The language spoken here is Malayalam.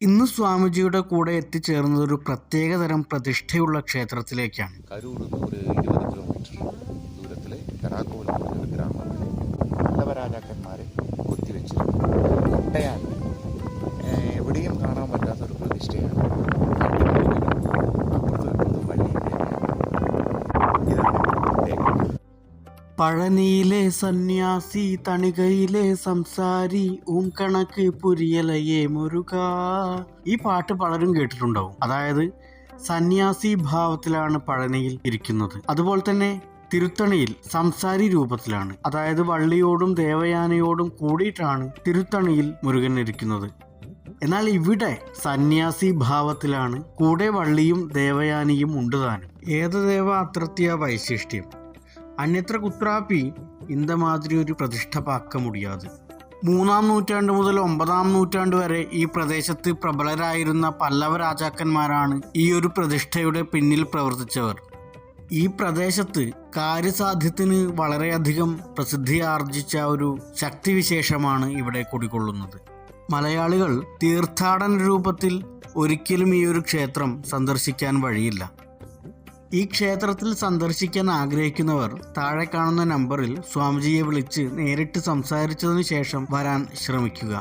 ഇന്ന് സ്വാമിജിയുടെ കൂടെ എത്തിച്ചേർന്നത് ഒരു പ്രത്യേകതരം പ്രതിഷ്ഠയുള്ള ക്ഷേത്രത്തിലേക്കാണ്. കരൂരിൽ ഒരു 20 കിലോമീറ്റർ ദൂരത്തിലെ കരാക്കോലം എന്നൊരു ഗ്രാമത്തിൽ പല്ലവരാജാക്കന്മാരെ കൊത്തിവെച്ചിരുന്നു. കൊട്ടയാണ് എവിടെയും കാണാൻ പറ്റാത്തൊരു പ്രതിഷ്ഠയാണ്. അപ്പുറത്തും വഴിയിലെ പഴനിയിലെ സന്യാസി തണികയിലെ സംസാരി കണക്ക് പുരിയലയെ മുരുക. ഈ പാട്ട് പലരും കേട്ടിട്ടുണ്ടാവും. അതായത് സന്യാസി ഭാവത്തിലാണ് പഴനിയിൽ ഇരിക്കുന്നത്. അതുപോലെ തന്നെ തിരുത്തണിയിൽ സംസാരി രൂപത്തിലാണ്, അതായത് വള്ളിയോടും ദേവയാനയോടും കൂടിയിട്ടാണ് തിരുത്തണിയിൽ മുരുകൻ ഇരിക്കുന്നത്. എന്നാൽ ഇവിടെ സന്യാസി ഭാവത്തിലാണ്, കൂടെ വള്ളിയും ദേവയാനിയും ഉണ്ട് താനും. ഏതദേവ അത്രത്യ വൈശിഷ്ട്യം അന്യത്ര കുത്രാപ്പി ഇന്ത മാതിരി ഒരു പ്രതിഷ്ഠ പാക്ക മുടിയാതെ. 3-ാം നൂറ്റാണ്ട് മുതൽ 9-ാം നൂറ്റാണ്ട് വരെ ഈ പ്രദേശത്ത് പ്രബലരായിരുന്ന പല്ലവ രാജാക്കന്മാരാണ് ഈ ഒരു പ്രതിഷ്ഠയുടെ പിന്നിൽ പ്രവർത്തിച്ചവർ. ഈ പ്രദേശത്ത് കാര്യസാധ്യത്തിന് വളരെയധികം പ്രസിദ്ധി ആർജിച്ച ഒരു ശക്തിവിശേഷമാണ് ഇവിടെ കുടികൊള്ളുന്നത്. മലയാളികൾ തീർത്ഥാടന രൂപത്തിൽ ഒരിക്കലും ഈ ഒരു ക്ഷേത്രം സന്ദർശിക്കാൻ വഴിയില്ല. ഈ ക്ഷേത്രത്തിൽ സന്ദർശിക്കാൻ ആഗ്രഹിക്കുന്നവർ താഴെ കാണുന്ന നമ്പറിൽ സ്വാമിജിയെ വിളിച്ച് നേരിട്ട് സംസാരിച്ചതിനു ശേഷം വരാൻ ശ്രമിക്കുക.